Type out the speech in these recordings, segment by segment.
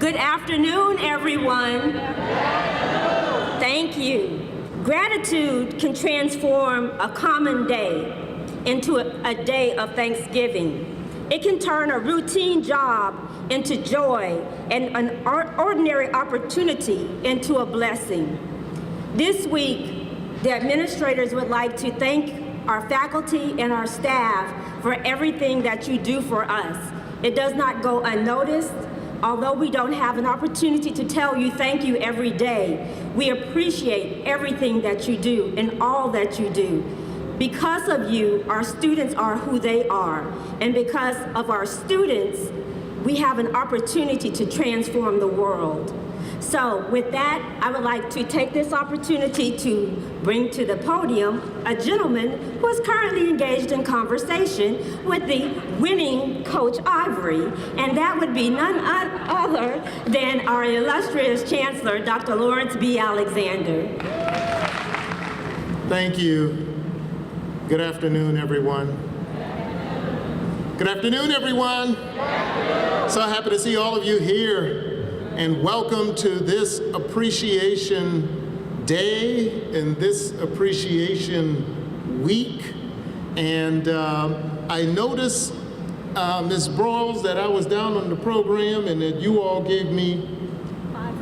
Good afternoon, everyone. Thank you. Gratitude can transform a common day into a day of thanksgiving. It can turn a routine job into joy and an ordinary opportunity into a blessing. This week, the administrators would like to thank our faculty and our staff for everything that you do for us. It does not go unnoticed. Although we don't have an opportunity to tell you thank you every day, we appreciate everything that you do and all that you do. Because of you, our students are who they are. And because of our students, we have an opportunity to transform the world. So with that, I would like to take this opportunity to bring to the podium a gentleman who is currently engaged in conversation with the winning Coach Ivory, and that would be none other than our illustrious Chancellor, Dr. Lawrence B. Alexander. Thank you. Good afternoon, everyone. Good afternoon, everyone. So happy to see all of you here. And welcome to this Appreciation Day and this Appreciation Week. And I noticed, Ms. Brawls, that I was down on the program and that you all gave me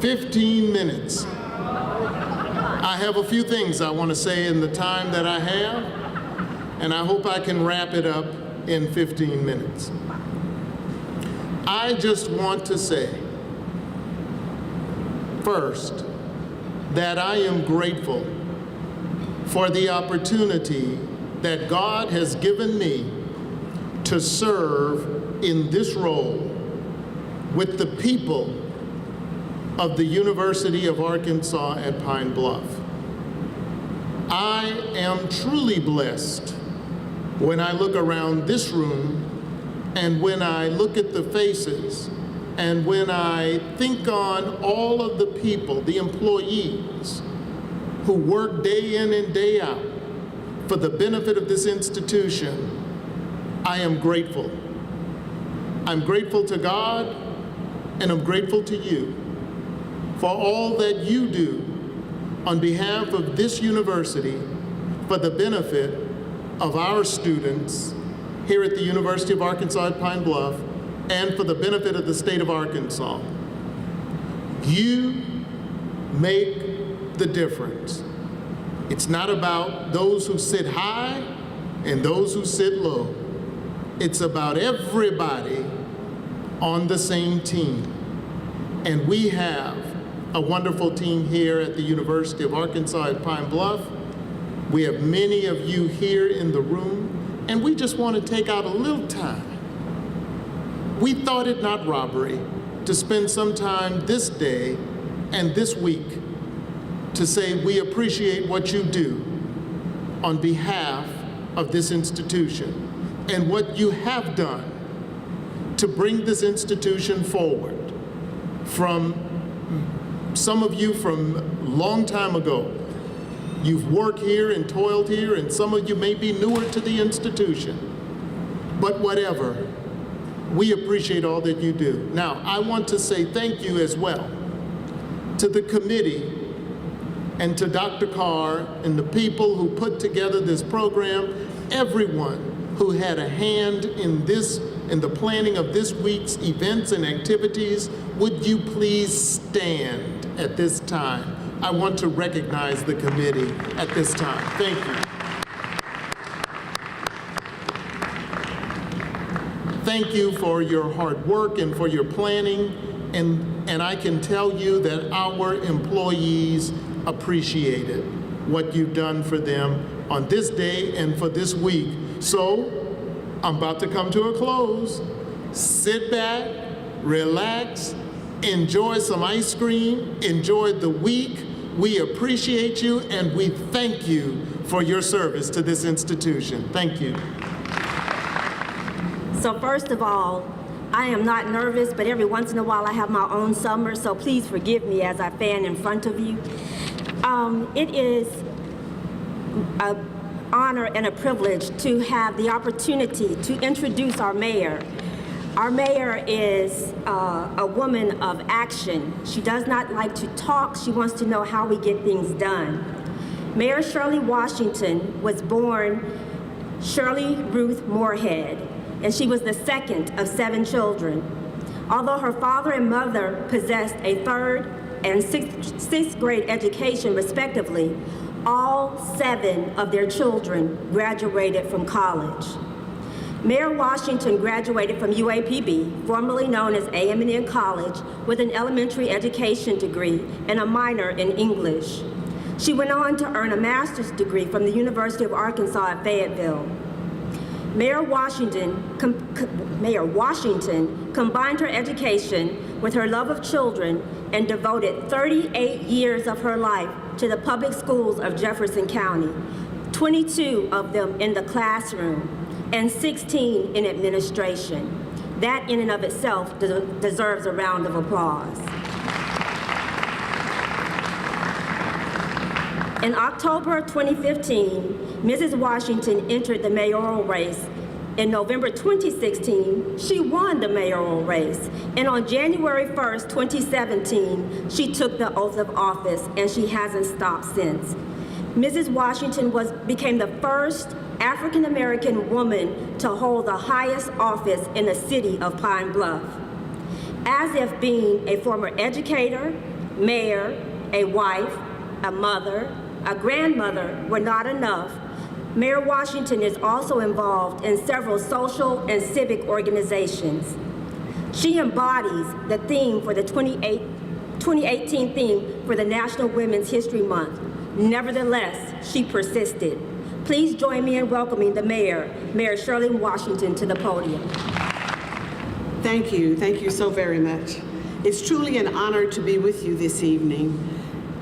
15 minutes. I have a few things I want to say in the time that I have, and I hope I can wrap it up in 15 minutes. I just want to say, first, that I am grateful for the opportunity that God has given me to serve in this role with the people of the University of Arkansas at Pine Bluff. I am truly blessed when I look around this room and when I look at the faces and when I think on all of the people, the employees, who work day in and day out for the benefit of this institution, I am grateful. I'm grateful to God, and I'm grateful to you for all that you do on behalf of this university for the benefit of our students here at the University of Arkansas at Pine Bluff, and for the benefit of the state of Arkansas. You make the difference. It's not about those who sit high and those who sit low. It's about everybody on the same team. And we have a wonderful team here at the University of Arkansas at Pine Bluff. We have many of you here in the room, and we just want to take out a little time. We thought it not robbery to spend some time this day and this week to say we appreciate what you do on behalf of this institution and what you have done to bring this institution forward. From some of you from a long time ago, you've worked here and toiled here, and some of you may be newer to the institution, but whatever. We appreciate all that you do. Now, I want to say thank you as well to the committee and to Dr. Carr and the people who put together this program, everyone who had a hand in the planning of this week's events and activities. Would you please stand at this time? I want to recognize the committee at this time. Thank you. Thank you for your hard work and for your planning, and I can tell you that our employees appreciated what you've done for them on this day and for this week. So I'm about to come to a close. Sit back, relax, enjoy some ice cream, enjoy the week. We appreciate you and we thank you for your service to this institution. Thank you. So first of all, I am not nervous, but every once in a while I have my own summer, so please forgive me as I fan in front of you. It is an honor and a privilege to have the opportunity to introduce our mayor, Our mayor is a woman of action. She does not like to talk. She wants to know how we get things done. Mayor Shirley Washington was born Shirley Ruth Moorhead, and she was the second of 7 children. Although her father and mother possessed a 3rd and 6th grade education respectively, all 7 of their children graduated from college. Mayor Washington graduated from UAPB, formerly known as AM&N College, with an elementary education degree and a minor in English. She went on to earn a master's degree from the University of Arkansas at Fayetteville. Mayor Washington combined her education with her love of children and devoted 38 years of her life to the public schools of Jefferson County, 22 of them in the classroom, and 16 in administration. That in and of itself deserves a round of applause. In October of 2015, Mrs. Washington entered the mayoral race. In November 2016, she won the mayoral race. And on January 1st, 2017, she took the oath of office, and she hasn't stopped since. Mrs. Washington became the first African-American woman to hold the highest office in the city of Pine Bluff. As if being a former educator, mayor, a wife, a mother, a grandmother were not enough, Mayor Washington is also involved in several social and civic organizations. She embodies the theme for the 2018 theme for the National Women's History Month. Nevertheless, she persisted. Please join me in welcoming the mayor, Mayor Shirley Washington, to the podium. Thank you so very much. It's truly an honor to be with you this evening.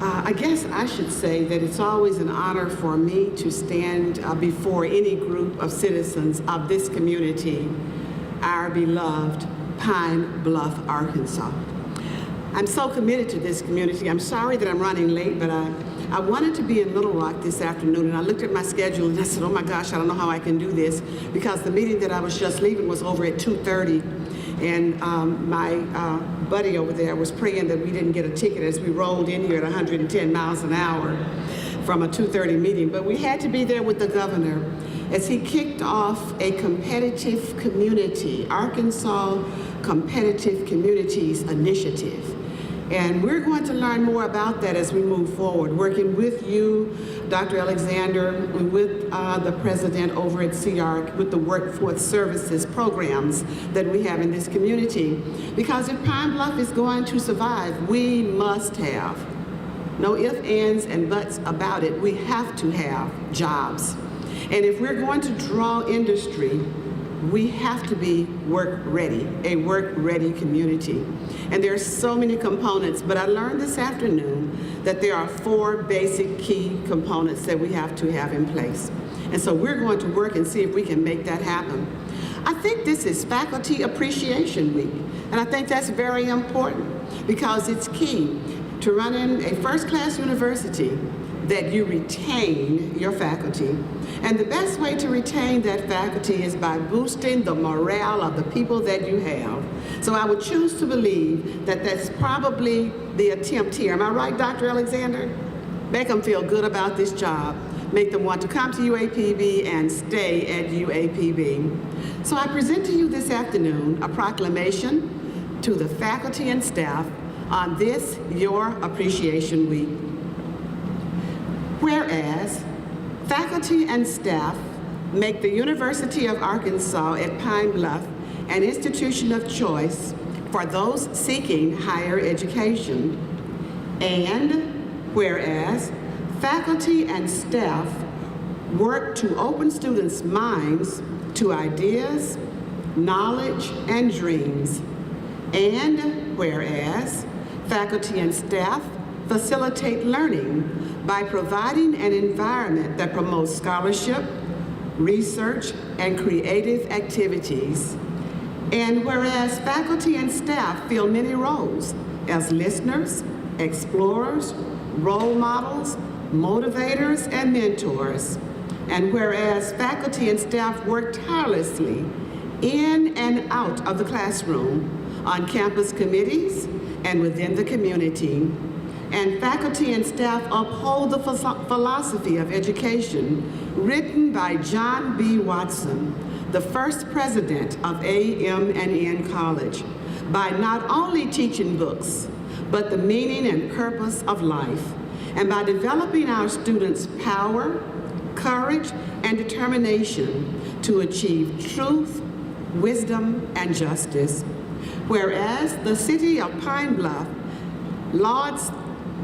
I guess I should say that it's always an honor for me to stand before any group of citizens of this community, our beloved Pine Bluff, Arkansas. I'm so committed to this community. I'm sorry that I'm running late, but I wanted to be in Little Rock this afternoon, and I looked at my schedule and I said, oh my gosh, I don't know how I can do this, because the meeting that I was just leaving was over at 2:30. And my buddy over there was praying that we didn't get a ticket as we rolled in here at 110 miles an hour from a 2:30 meeting. But we had to be there with the governor as he kicked off a competitive community, Arkansas Competitive Communities Initiative. And we're going to learn more about that as we move forward, working with you, Dr. Alexander, and with the president over at CR, with the workforce services programs that we have in this community. Because if Pine Bluff is going to survive, we must have, no ifs, ands, and buts about it, we have to have jobs. And if we're going to draw industry, we have to be work-ready, a work-ready community. And there are so many components, but I learned this afternoon that there are 4 basic key components that we have to have in place. And so we're going to work and see if we can make that happen. I think this is Faculty Appreciation Week, and I think that's very important because it's key to running a first-class university that you retain your faculty. And the best way to retain that faculty is by boosting the morale of the people that you have. So I would choose to believe that that's probably the attempt here. Am I right, Dr. Alexander? Make them feel good about this job. Make them want to come to UAPB and stay at UAPB. So I present to you this afternoon a proclamation to the faculty and staff on this, your Appreciation Week. Whereas, faculty and staff make the University of Arkansas at Pine Bluff an institution of choice for those seeking higher education. And whereas, faculty and staff work to open students' minds to ideas, knowledge, and dreams. And whereas, faculty and staff facilitate learning by providing an environment that promotes scholarship, research, and creative activities. And whereas faculty and staff fill many roles as listeners, explorers, role models, motivators, and mentors. And whereas faculty and staff work tirelessly in and out of the classroom, on campus committees, and within the community. And faculty and staff uphold the philosophy of education written by John B. Watson, the first president of AM&N College, by not only teaching books, but the meaning and purpose of life, and by developing our students' power, courage, and determination to achieve truth, wisdom, and justice. Whereas the city of Pine Bluff lauds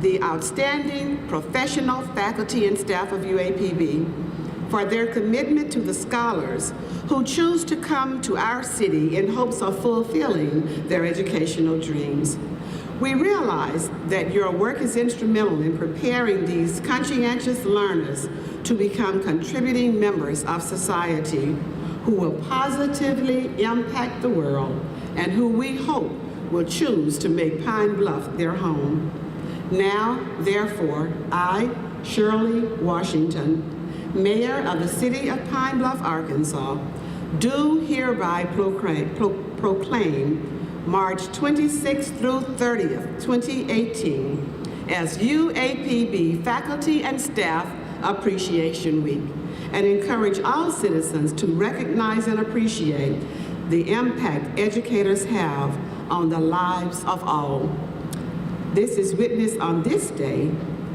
the outstanding professional faculty and staff of UAPB for their commitment to the scholars who choose to come to our city in hopes of fulfilling their educational dreams. We realize that your work is instrumental in preparing these conscientious learners to become contributing members of society who will positively impact the world and who we hope will choose to make Pine Bluff their home. Now, therefore, I, Shirley Washington, Mayor of the City of Pine Bluff, Arkansas, do hereby proclaim March 26th through 30th, 2018 as UAPB Faculty and Staff Appreciation Week, and encourage all citizens to recognize and appreciate the impact educators have on the lives of all. This is witnessed on this day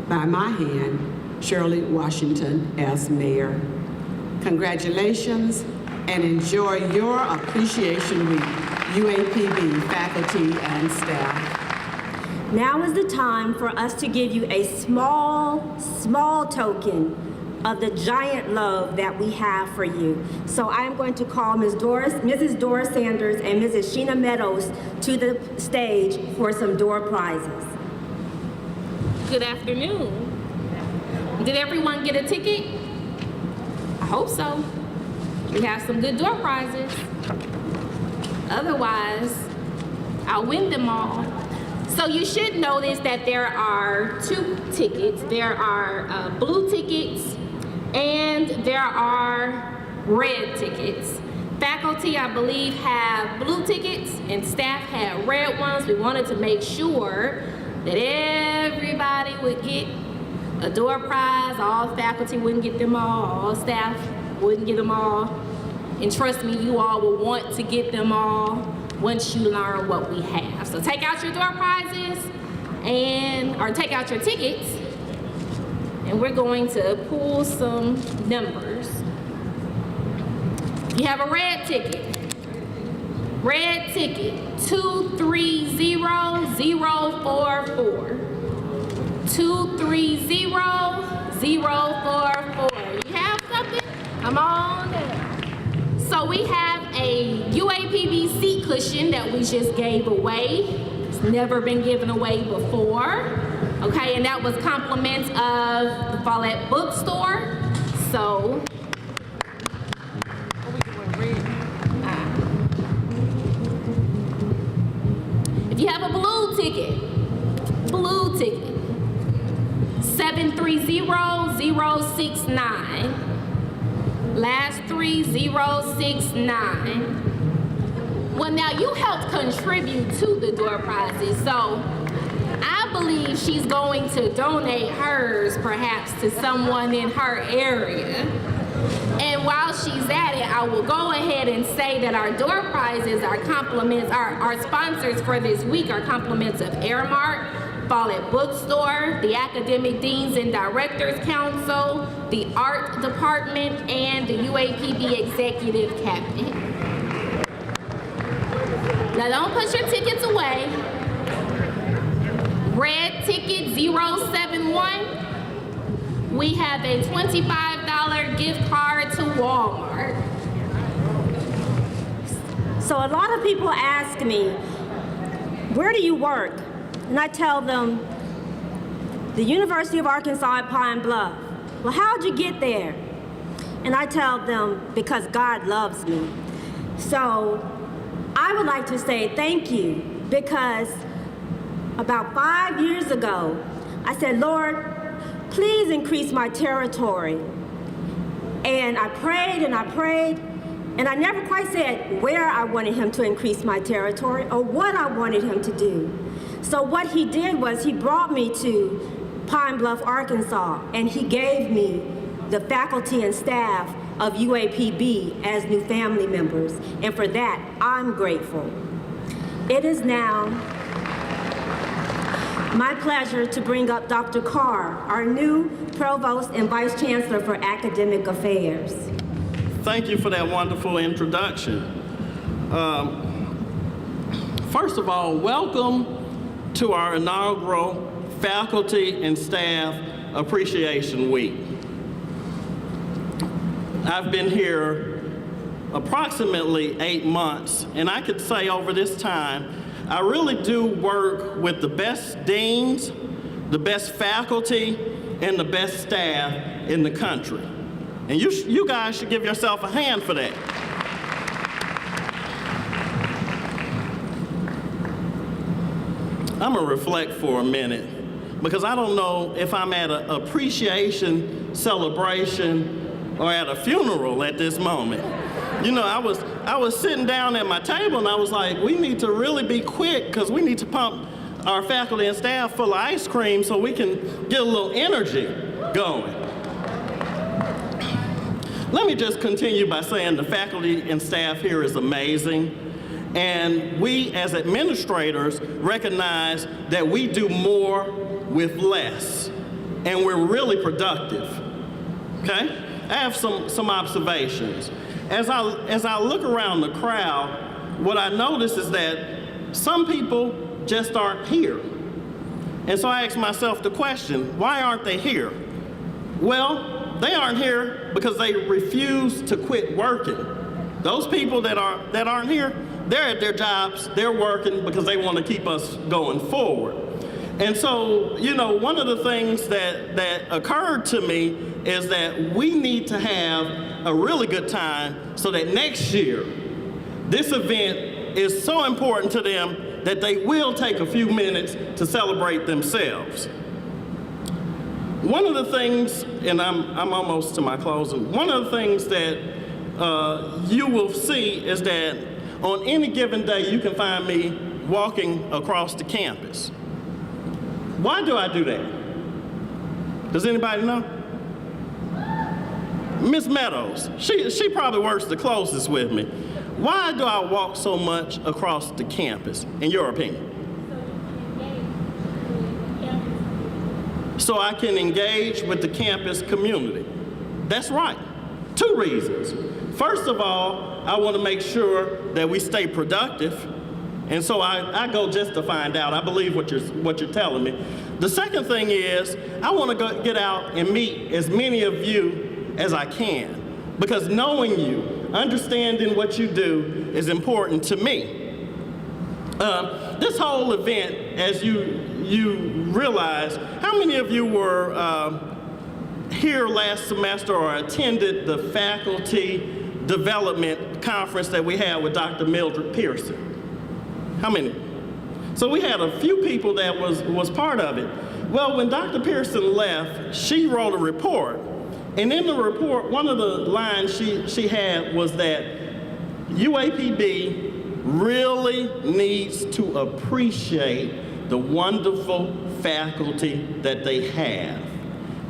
by my hand, Shirley Washington, as mayor. Congratulations and enjoy your Appreciation Week, UAPB faculty and staff. Now is the time for us to give you a small token of the giant love that we have for you. So I'm going to call Mrs. Doris Sanders and Mrs. Sheena Meadows to the stage for some door prizes. Good afternoon. Did everyone get a ticket? I hope so. We have some good door prizes. Otherwise, I'll win them all. So you should notice that there are 2 tickets. There are blue tickets and there are red tickets. Faculty, I believe, have blue tickets and staff have red ones. We wanted to make sure that everybody would get a door prize. All faculty wouldn't get them all staff wouldn't get them all. And trust me, you all will want to get them all once you learn what we have. So take out your door prizes or take out your tickets, and we're going to pull some numbers. You have a red ticket. Red ticket, 230044. 230044. You have something? Come on down. So we have a UAPB seat cushion that we just gave away. It's never been given away before. Okay, and that was compliments of the Follett Bookstore. So if you have a blue ticket, 730069. Last 3069. Well, now you helped contribute to the door prizes, so I believe she's going to donate hers perhaps to someone in her area. And while she's at it, I will go ahead and say that our door prizes are compliments, our sponsors for this week are compliments of Airmark, Follett Bookstore, the Academic Deans and Directors Council, the Art Department, and the UAPB Executive Cabinet. Now don't put your tickets away. Red ticket 071. We have a $25 gift card to Walmart. So a lot of people ask me, where do you work? And I tell them, the University of Arkansas at Pine Bluff. Well, how'd you get there? And I tell them, because God loves me. So I would like to say thank you, because about 5 years ago, I said, Lord, please increase my territory. And I prayed, And I never quite said where I wanted him to increase my territory or what I wanted him to do. So what he did was he brought me to Pine Bluff, Arkansas, and he gave me the faculty and staff of UAPB as new family members. And for that, I'm grateful. It is now my pleasure to bring up Dr. Carr, our new Provost and Vice Chancellor for Academic Affairs. Thank you for that wonderful introduction. First of all, welcome to our inaugural Faculty and Staff Appreciation Week. I've been here approximately 8 months, and I could say over this time, I really do work with the best deans, the best faculty, and the best staff in the country. And you guys should give yourself a hand for that. I'm gonna reflect for a minute, because I don't know if I'm at an appreciation celebration or at a funeral at this moment. You know, I was sitting down at my table and I was like, we need to really be quick because we need to pump our faculty and staff full of ice cream so we can get a little energy going. Let me just continue by saying the faculty and staff here is amazing. And we as administrators recognize that we do more with less. And we're really productive, okay? I have some observations. As I look around the crowd, what I notice is that some people just aren't here. And so I ask myself the question, why aren't they here? Well, they aren't here because they refuse to quit working. Those people that aren't here, they're at their jobs, they're working because they want to keep us going forward. And so, you know, one of the things that occurred to me is that we need to have a really good time so that next year, this event is so important to them that they will take a few minutes to celebrate themselves. One of the things, and I'm almost to my closing, one of the things that you will see is that on any given day, you can find me walking across the campus. Why do I do that? Does anybody know? Miss Meadows, she probably works the closest with me. Why do I walk so much across the campus, in your opinion? So I can engage with the campus community. That's right. 2 reasons. First of all, I want to make sure that we stay productive. And so I go just to find out. I believe what you're telling me. The second thing is, I want to get out and meet as many of you as I can. Because knowing you, understanding what you do is important to me. This whole event, as you realize, how many of you were here last semester or attended the faculty development conference that we had with Dr. Mildred Pearson? How many? So we had a few people that was part of it. Well, when Dr. Pearson left, she wrote a report. And in the report, one of the lines she had was that UAPB really needs to appreciate the wonderful faculty that they have,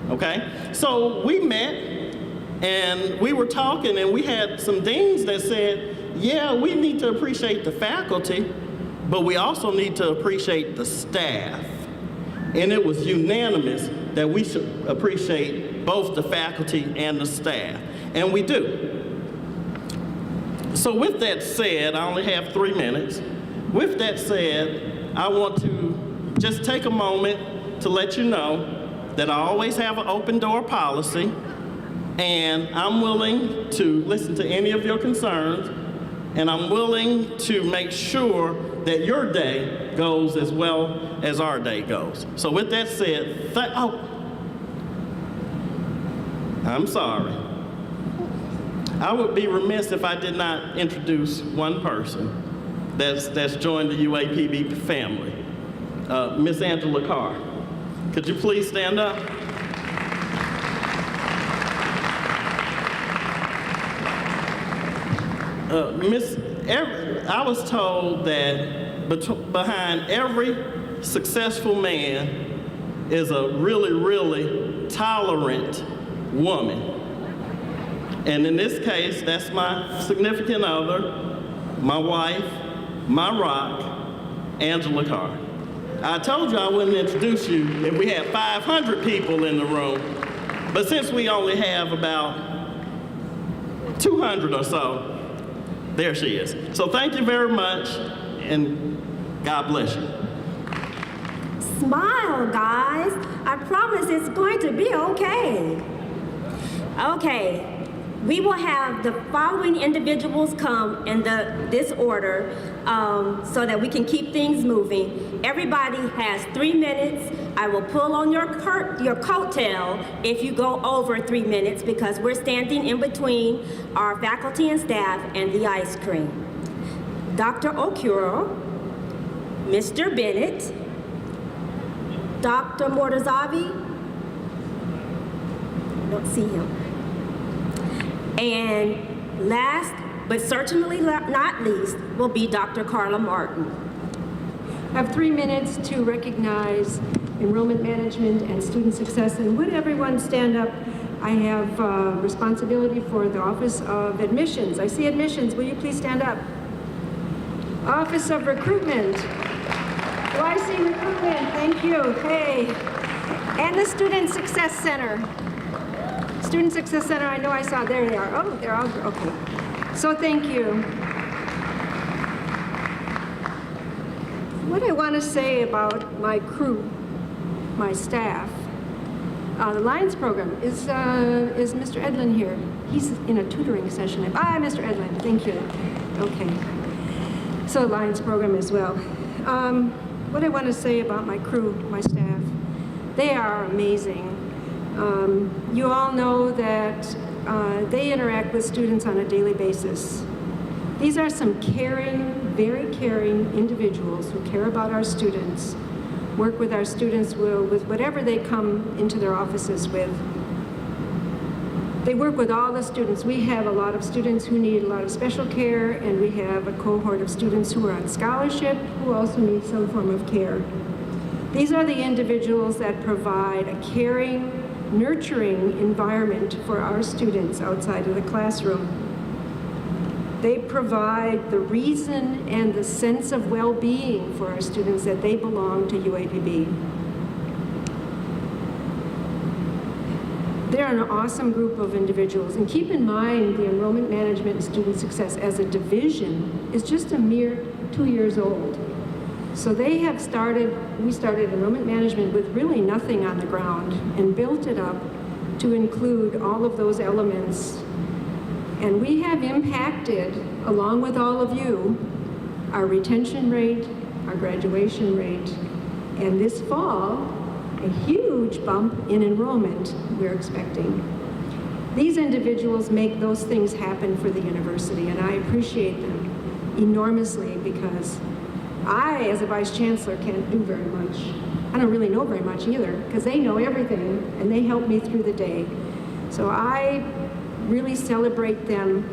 okay? So we met and we were talking and we had some deans that said, yeah, we need to appreciate the faculty, but we also need to appreciate the staff. And it was unanimous that we should appreciate both the faculty and the staff, and we do. So with that said, I only have 3 minutes. With that said, I want to just take a moment to let you know that I always have an open door policy, and I'm willing to listen to any of your concerns, and I'm willing to make sure that your day goes as well as our day goes. So with that said, I'm sorry. I would be remiss if I did not introduce one person that's joined the UAPB family, Miss Angela Carr. Could you please stand up? I was told that behind every successful man is a really, really tolerant woman. And in this case, that's my significant other, my wife, my rock, Angela Carr. I told you I wouldn't introduce you if we had 500 people in the room, but since we only have about 200 or so, there she is. So thank you very much, and God bless you. Smile, guys. I promise it's going to be okay. Okay. We will have the following individuals come in this order so that we can keep things moving. Everybody has 3 minutes. I will pull on your coattail if you go over 3 minutes because we're standing in between our faculty and staff and the ice cream. Dr. Okuro, Mr. Bennett, Dr. Mortazavi, I don't see him. And last, but certainly not least, will be Dr. Carla Martin. I have 3 minutes to recognize enrollment management and student success. And would everyone stand up? I have responsibility for the Office of Admissions. I see admissions. Will you please stand up? Office of Recruitment. Do I see recruitment? Thank you. Hey. And the Student Success Center. Student Success Center, I know I saw, there they are. Oh, they're all, okay. So thank you. What I want to say about my crew, my staff, the Lions program, is Mr. Edlin here? He's in a tutoring session. Mr. Edlin, thank you. Okay. So Lions program as well. What I want to say about my crew, my staff, they are amazing. You all know that they interact with students on a daily basis. These are some caring, very caring individuals who care about our students, work with our students with whatever they come into their offices with. They work with all the students. We have a lot of students who need a lot of special care, and we have a cohort of students who are on scholarship who also need some form of care. These are the individuals that provide a caring, nurturing environment for our students outside of the classroom. They provide the reason and the sense of well-being for our students that they belong to UAPB. They're an awesome group of individuals, and keep in mind the enrollment management and student success as a division is just a mere 2 years old. So we started enrollment management with really nothing on the ground and built it up to include all of those elements. And we have impacted, along with all of you, our retention rate, our graduation rate, and this fall, a huge bump in enrollment we're expecting. These individuals make those things happen for the university, and I appreciate them enormously because I, as a vice chancellor, can't do very much. I don't really know very much either, because they know everything, and they help me through the day. So I really celebrate them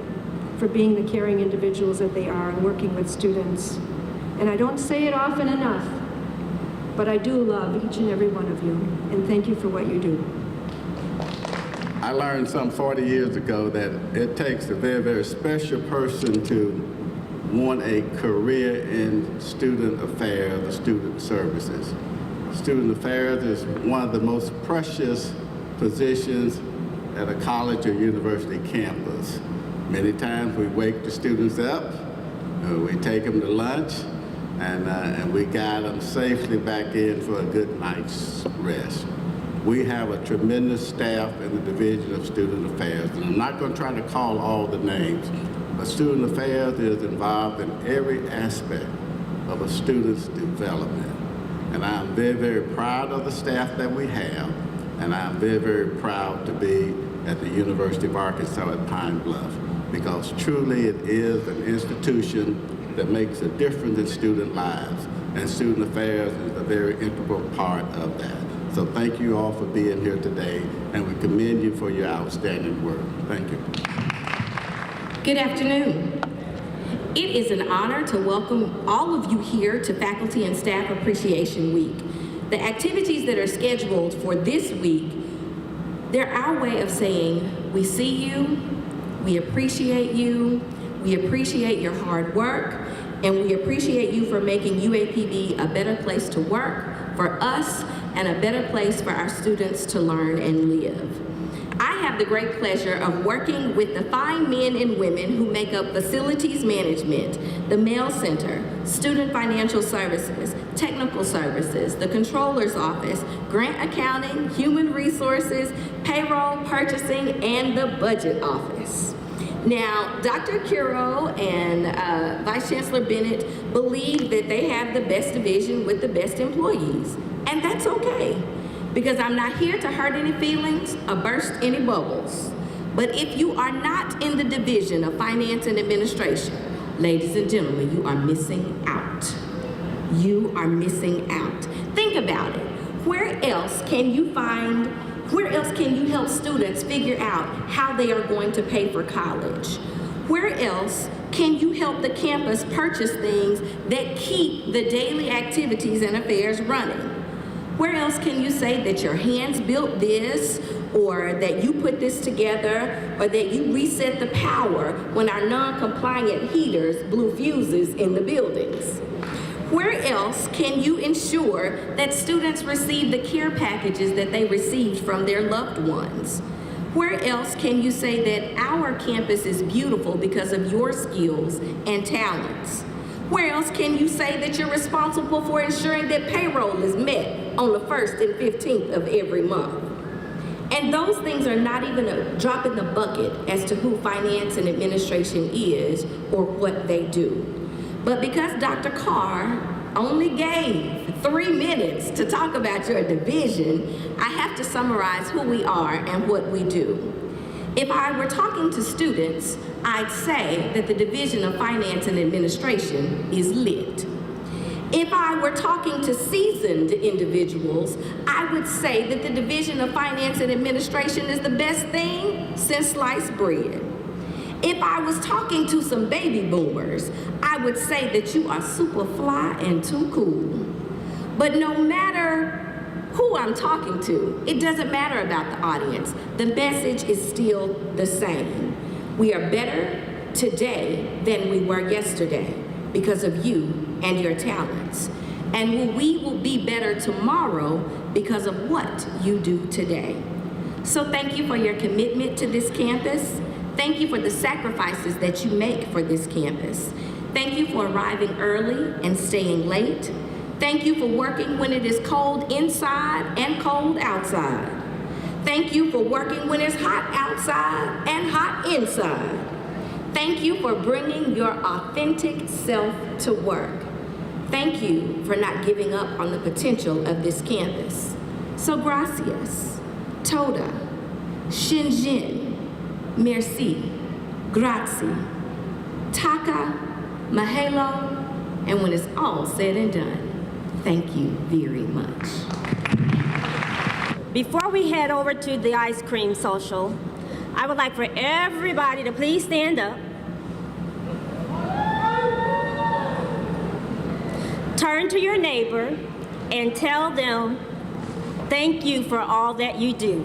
for being the caring individuals that they are and working with students. And I don't say it often enough, but I do love each and every one of you, and thank you for what you do. I learned some 40 years ago that it takes a very, very special person to want a career in student affairs or student services. Student affairs is one of the most precious positions at a college or university campus. Many times we wake the students up, we take them to lunch, and we guide them safely back in for a good night's rest. We have a tremendous staff in the Division of Student Affairs, and I'm not going to try to call all the names, but Student Affairs is involved in every aspect of a student's development. And I'm very, very proud of the staff that we have, and I'm very, very proud to be at the University of Arkansas at Pine Bluff, because truly it is an institution that makes a difference in student lives, and Student Affairs is a very integral part of that. So thank you all for being here today, and we commend you for your outstanding work. Thank you. Good afternoon. It is an honor to welcome all of you here to Faculty and Staff Appreciation Week. The activities that are scheduled for this week, they're our way of saying, we see you, we appreciate your hard work, and we appreciate you for making UAPB a better place to work for us and a better place for our students to learn and live. I have the great pleasure of working with the fine men and women who make up facilities management, the mail center, student financial services, technical services, the controller's office, grant accounting, human resources, payroll, purchasing, and the budget office. Now, Dr. Curo and Vice Chancellor Bennett believe that they have the best division with the best employees, and that's okay, because I'm not here to hurt any feelings or burst any bubbles. But if you are not in the division of finance and administration, ladies and gentlemen, you are missing out. You are missing out. Think about it. Where else can you help students figure out how they are going to pay for college? Where else can you help the campus purchase things that keep the daily activities and affairs running? Where else can you say that your hands built this, or that you put this together, or that you reset the power when our non-compliant heaters blew fuses in the buildings? Where else can you ensure that students receive the care packages that they received from their loved ones? Where else can you say that our campus is beautiful because of your skills and talents? Where else can you say that you're responsible for ensuring that payroll is met on the 1st and 15th of every month? And those things are not even a drop in the bucket as to who finance and administration is or what they do. But because Dr. Carr only gave 3 minutes to talk about your division, I have to summarize who we are and what we do. If I were talking to students, I'd say that the Division of Finance and Administration is lit. If I were talking to seasoned individuals, I would say that the Division of Finance and Administration is the best thing since sliced bread. If I was talking to some baby boomers, I would say that you are super fly and too cool. But no matter who I'm talking to, it doesn't matter about the audience. The message is still the same. We are better today than we were yesterday because of you and your talents. And we will be better tomorrow because of what you do today. So thank you for your commitment to this campus. Thank you for the sacrifices that you make for this campus. Thank you for arriving early and staying late. Thank you for working when it is cold inside and cold outside. Thank you for working when it's hot outside and hot inside. Thank you for bringing your authentic self to work. Thank you for not giving up on the potential of this campus. So gracias, toda, shinjin, merci, grazie, taka, mahalo, and when it's all said and done, thank you very much. Before we head over to the ice cream social, I would like for everybody to please stand up. Turn to your neighbor and tell them, thank you for all that you do.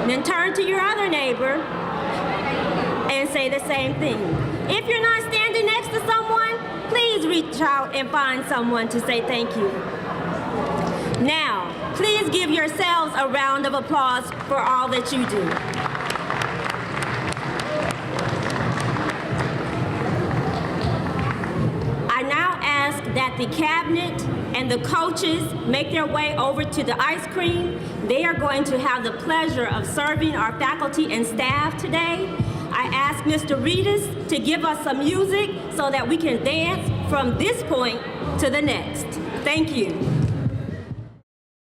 Then turn to your other neighbor and say the same thing. If you're not standing next to someone, please reach out and find someone to say thank you. Now, please give yourselves a round of applause for all that you do. I now ask that the cabinet and the coaches make their way over to the ice cream. They are going to have the pleasure of serving our faculty and staff today. I ask Mr. Reedus to give us some music so that we can dance from this point to the next. Thank you.